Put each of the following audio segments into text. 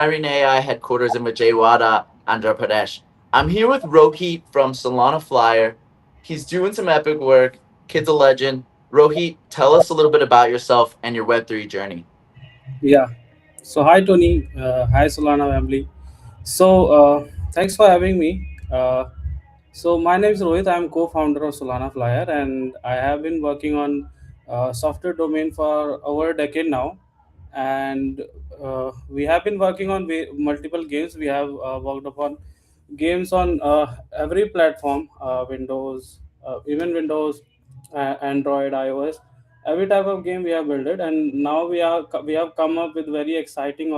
Irene AI headquarters in Vijayawada, Andhra Pradesh. I'm here with Rohit from Solana Flyer. He's doing some epic work. Kid's a legend. Rohit, tell us a little bit about yourself and your Web3 journey. Yeah. So hi Tony. Hi Solana family. Thanks for having me. My name is Rohit. I'm co-founder of Solana Flyer, and I have been working on software domain for over a decade now. And we have been working on multiple games. We have worked upon games on every platform, Windows, even Windows, Android, iOS, every type of game we have built it. And now we have come up with very exciting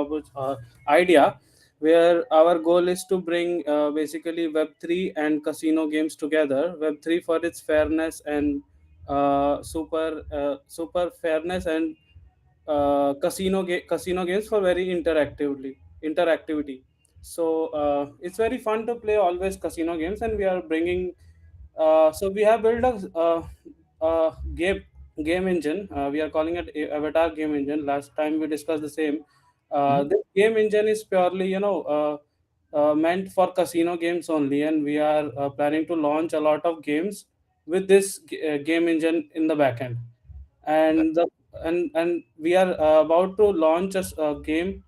idea where our goal is to bring basically Web3 and casino games together. Web3 for its fairness and super fairness, and casino games for very interactivity. It's very fun to play always casino games, and we are bringing. We have built a game engine. We are calling it Avatar game engine. Last time we discussed the same. Mhm. This game engine is purely, meant for casino games only, and we are planning to launch a lot of games with this game engine in the backend. Okay. And the and we are about to launch a game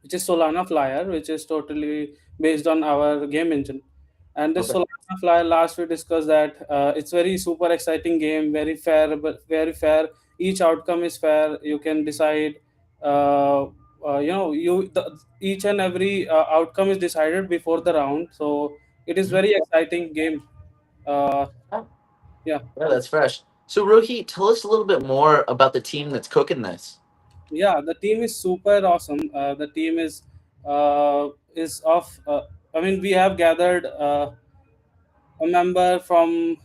which is Solana Flyer, which is totally based on our game engine. And this Okay. Solana Flyer, last we discussed that it's very super exciting game, very fair, but very fair. Each outcome is fair. You can decide. Each and every outcome is decided before the round, so it is Mhm. very exciting game. Uh, Oh, yeah. yeah, that's fresh. So, Rohit, tell us a little bit more about the team that's cooking this. Yeah, the team is super awesome. The team is of I mean, we have gathered a member from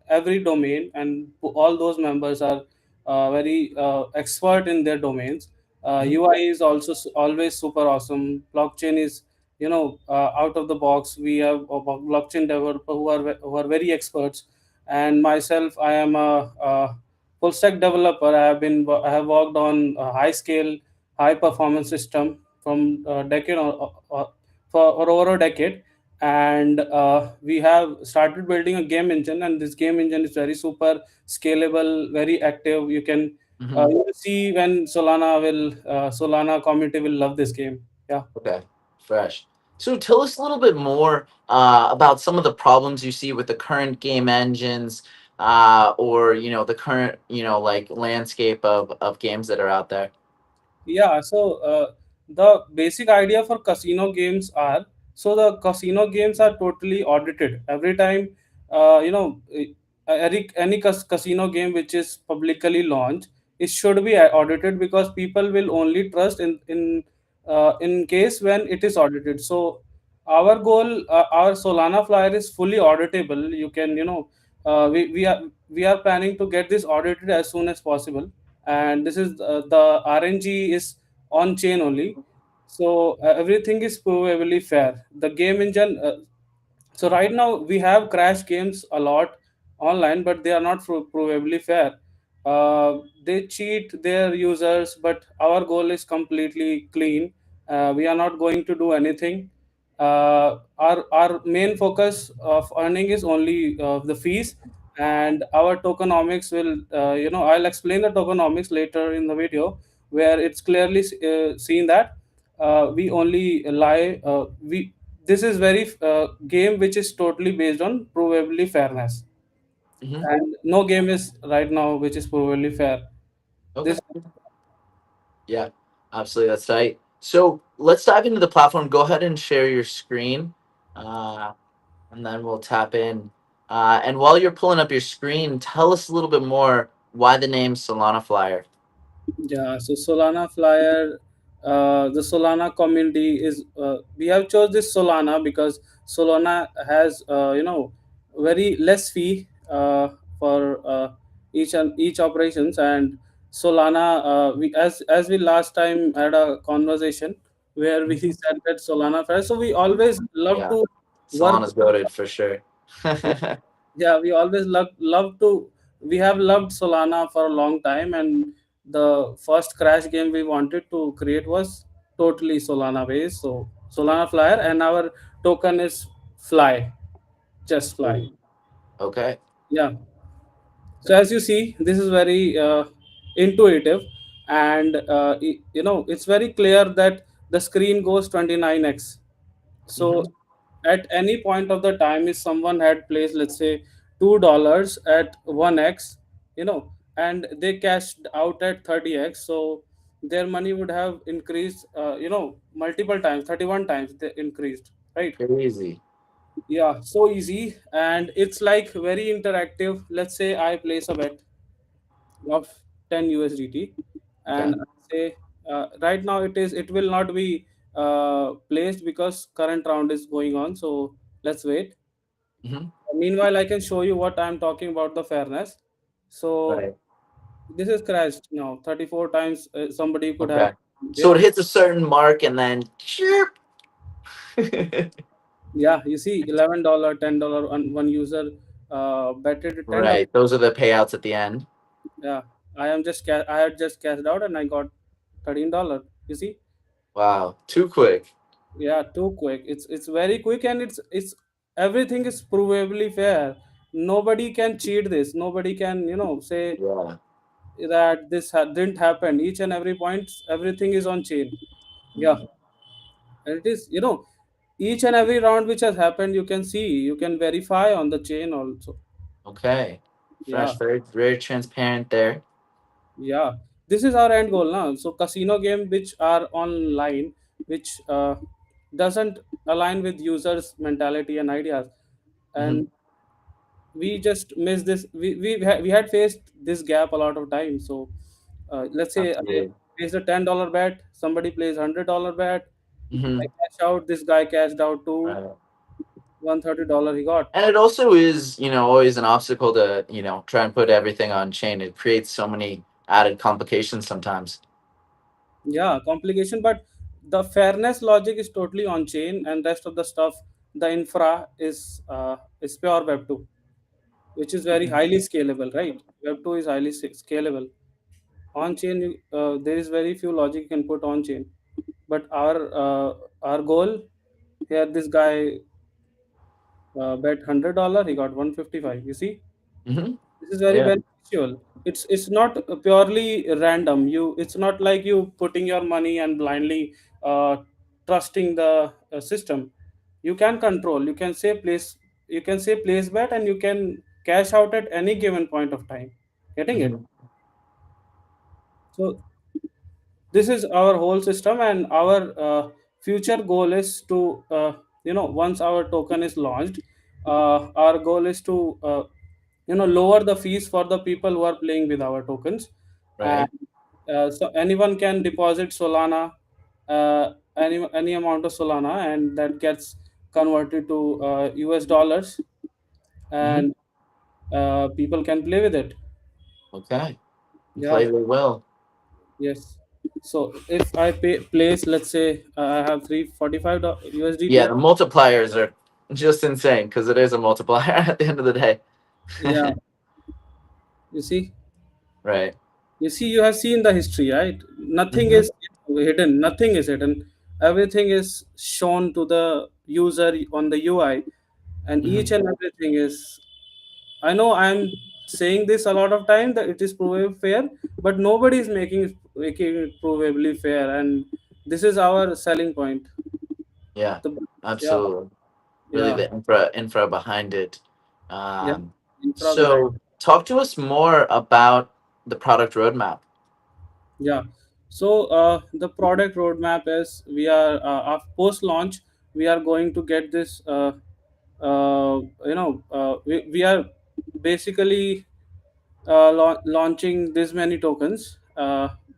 every domain, and all those members are very expert in their domains. Mhm. UI is also always super awesome. Blockchain is, out of the box. We have a blockchain developer who are very experts, and myself, I am a full stack developer. I have worked on a high scale, high performance system from a decade for over a decade. And we have started building a game engine, and this game engine is very super scalable, very active. Mhm. You will see when Solana community will love this game. Yeah. Okay, fresh. So tell us a little bit more about some of the problems you see with the current game engines, or the current like landscape of games that are out there. Yeah, the basic idea for casino games are, so the casino games are totally audited every time. Any casino game which is publicly launched, it should be audited, because people will only trust in case when it is audited. So our goal, our Solana Flyer is fully auditable. You can, we are planning to get this audited as soon as possible. And this is the RNG is on chain only, so everything is provably fair. The game engine. So right now we have crash games a lot online, but they are not provably fair. They cheat their users, but our goal is completely clean. We are not going to do anything. Our main focus of earning is only the fees, and our tokenomics will, I'll explain the tokenomics later in the video, where it's clearly seen that we only lie we this is very game which is totally based on provably fairness, Hmm. and no game is right now which is provably fair. Okay. This. Yeah, absolutely. That's right. So let's dive into the platform. Go ahead and share your screen, uh, and then we'll tap in. And while you're pulling up your screen, tell us a little bit more why the name Solana Flyer. Yeah, so Solana Flyer, the Solana community is, we have chose this Solana because Solana has, very less fee for each operations. And Solana, we as we last time had a conversation where we Mhm. said that Solana Flyer. So we always love Yeah, to work. Solana's goaded for sure. Yeah, we always love to we have loved Solana for a long time, and the first crash game we wanted to create was totally Solana based. So Solana Flyer, and our token is Fly, just Fly. Ooh, okay. Yeah. So as you see, this is very intuitive, and it's very clear that the screen goes 29x. So Hmm. at any point of the time, if someone had placed, let's say, $2 at 1x, and they cashed out at 30x, so their money would have increased, multiple times, 31 times they increased, right? Crazy. Yeah, so easy, and it's like very interactive. Let's say I place a bet of 10 USDT, Okay. and I say, right now it will not be placed because current round is going on. So let's wait. Hmm. Meanwhile, I can show you what I'm talking about, the fairness. So Right. this is crashed now 34 times. Somebody could have, Okay. So yeah, it hits a certain mark and then chirp. yeah. You see, $11, $10, and one user betted $10. Right. Those are the payouts at the end. Yeah, I had just cashed out and I got $13. You see. Wow. Too quick. Yeah, too quick. It's very quick, and it's everything is provably fair. Nobody can cheat this. Nobody can say Yeah. that didn't happen. Each and every point, everything is on chain. Yeah, Mhm. and it is each and every round which has happened. You can see, you can verify on the chain also. Okay. Yeah, Fresh, very, very transparent there. yeah. This is our end goal now. So casino game which are online, which doesn't align with users' mentality and ideas, Hmm. and we just missed this. We had faced this gap a lot of times. So let's say I Absolutely. placed a $10 bet, somebody plays $100 bet, I Hmm. cash out, this guy cashed out to Right. $130 he got. And it also is, always an obstacle to, try and put everything on chain. It creates so many added complications sometimes. Yeah, complication, but the fairness logic is totally on chain, and rest of the stuff, the infra is pure web 2, which is very highly scalable, right? Web 2 is highly scalable. On chain, there is very few logic you can put on chain, but our goal here, this guy bet $100, he got 155. You see, Hmm. this is very Yeah. beneficial. It's not purely random. It's not like you putting your money and blindly uh, trusting the system. You can control. You can say place bet, and you can cash out at any given point of time. Getting it? Hmm. So this is our whole system, and our future goal is to once our token is launched, our goal is to lower the fees for the people who are playing with our tokens, and Right. so anyone can deposit Solana, any amount of Solana, and that gets converted to US dollars, Hmm. and people can play with it. Okay. You Yeah. played it well. Yes. So if I place, let's say I have 345 Yeah, USDT. the multipliers are just insane because it is a multiplier at the end of the day. Yeah. You see, Right. you have seen the history, right? Nothing Hmm. is hidden. Nothing is hidden. Everything is shown to the user on the UI, and each Hmm. and everything is. I know I'm saying this a lot of time that it is provably fair, but nobody is making it provably fair, and this is our selling point. Yeah. The yeah, Absolutely. Really, yeah, the infra behind it. yeah. Um, Infra behind. so, talk to us more about the product roadmap. Yeah. So the product roadmap is, we are post launch, we are going to get this. We are basically launching this many tokens.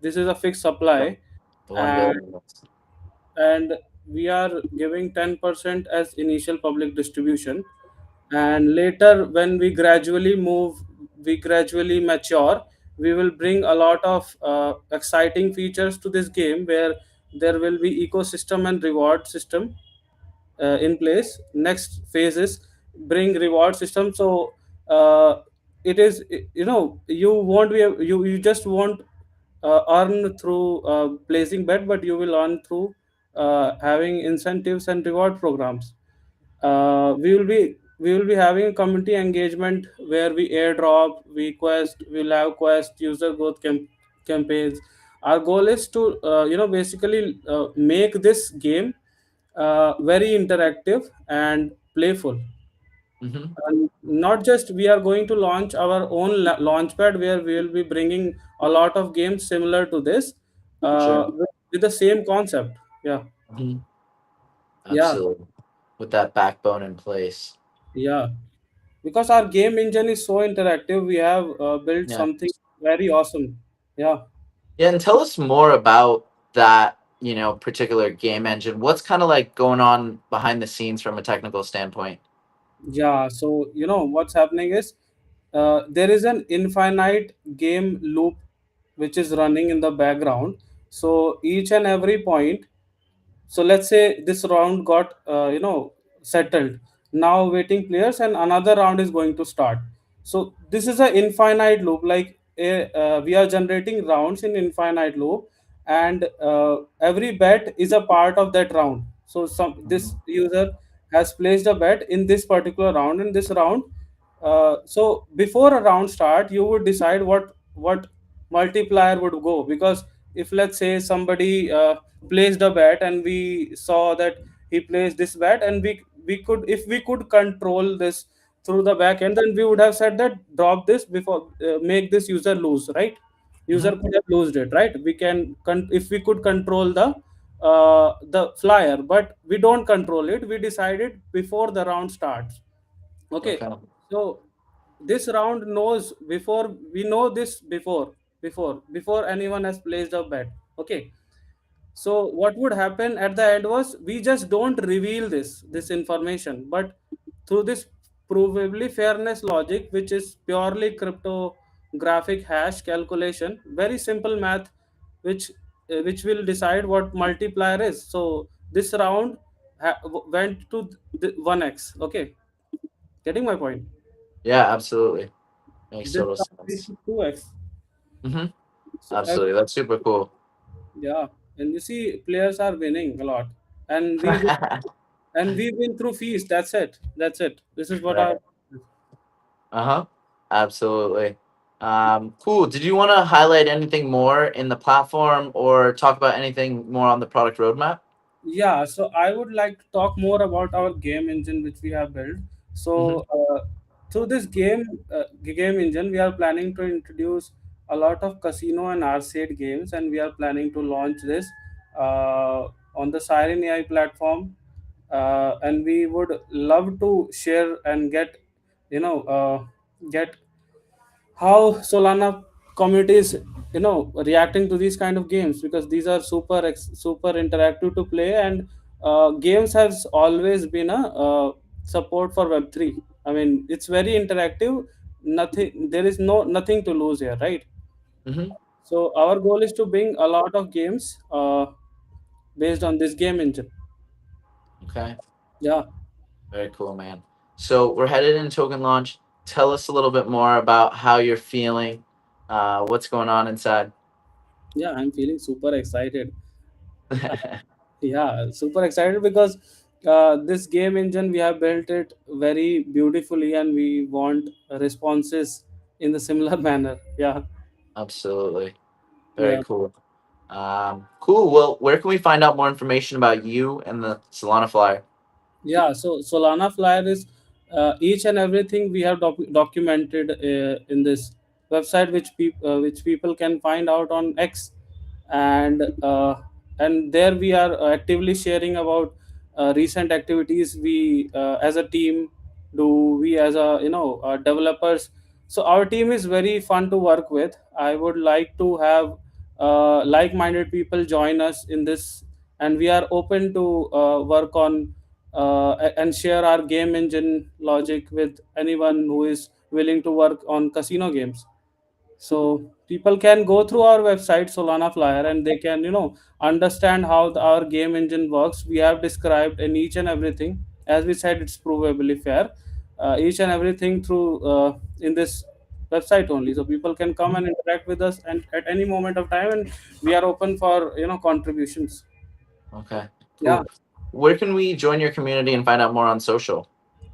This is a fixed Yeah. supply, The 1 billion. and we are giving 10% as initial public distribution, and later when we gradually mature, we will bring a lot of exciting features to this game, where there will be ecosystem and reward system in place. Next phase is bring reward system. So it is, you just won't earn through placing bet, but you will earn through having incentives and reward programs. We will be having a community engagement where we airdrop, we'll have quest user growth campaigns. Our goal is to basically make this game very interactive and playful. Mm-hmm. And not just we are going to launch our own launchpad where we will be bringing a lot of games similar to this, Sure. with the same concept. Yeah, Hmm. yeah, Absolutely. With that backbone in place. yeah. Because our game engine is so interactive, we have built Yeah. something very awesome. Yeah. Yeah, and tell us more about that, particular game engine. What's kind of like going on behind the scenes from a technical standpoint? Yeah, so what's happening is there is an infinite game loop which is running in the background. So each and every point, so let's say this round got settled, now waiting players and another round is going to start. So this is an infinite loop, like we are generating rounds in infinite loop, and every bet is a part of that round. So some this Mhm. user has placed a bet in this particular round. In this round, so before a round start you would decide what multiplier would go, because if let's say somebody placed a bet and we saw that he placed this bet, and we could, if we could control this through the back end, then we would have said that drop this before, make this user lose, right? User Mhm. could have lost it, right? We can if we could control the flyer, but we don't control it, we decided before the round starts. Okay, Okay. so this round knows before, we know this before anyone has placed a bet. Okay, so what would happen at the end was we just don't reveal this information, but through this provably fairness logic, which is purely cryptographic hash calculation, very simple math, which will decide what multiplier is. So this round went to 1x. Okay, getting my point? Yeah, absolutely. Makes This total round went sense. to 2x. Hmm. So Absolutely. That's super cool. yeah, and you see players are winning a lot, and we win through fees. That's it. This is what our. Right. Uh-huh. Absolutely. Cool. Did you want to highlight anything more in the platform or talk about anything more on the product roadmap? Yeah, so I would like to talk more about our game engine which we have built. Hmm. So through this game engine, we are planning to introduce a lot of casino and arcade games, and we are planning to launch this on the Siren AI platform. And we would love to share and get how Solana community is reacting to these kind of games, because these are super interactive to play, and games has always been a support for Web3. I mean, it's very interactive. Nothing, there is nothing to lose here, right? Hmm. So our goal is to bring a lot of games based on this game engine. Okay. Yeah. Very cool, man. So we're headed into token launch. Tell us a little bit more about how you're feeling, what's going on inside. Yeah, I'm feeling super excited. Yeah, super excited because this game engine, we have built it very beautifully, and we want responses in the similar manner. Yeah. Absolutely. Very Yeah. cool. Cool. Well, where can we find out more information about you and the Solana Flyer? Yeah, so Solana Flyer is each and everything we have documented in this website, which people can find out on X, and there we are actively sharing about recent activities we as a team do, we as a developers. So our team is very fun to work with. I would like to have like-minded people join us in this, and we are open to work on and share our game engine logic with anyone who is willing to work on casino games. So people can go through our website Solana Flyer, and they can understand how our game engine works. We have described in each and everything. As we said, it's provably fair. Each and everything through in this website only, so people can come and interact with us and at any moment of time, and we are open for contributions. Okay. Yeah. Cool. Where can we join your community and find out more on social?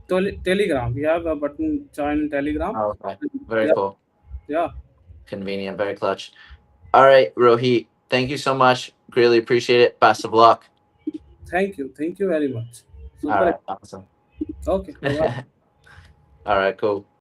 Telegram, we have a button join in Telegram. Oh, okay. Very Yeah, cool. yeah. Convenient. Very clutch. All right, Rohit. Thank you so much. Greatly appreciate it. Best of luck. Thank you very much. All Super. right. Awesome. Okay, bye bye. All right. Cool.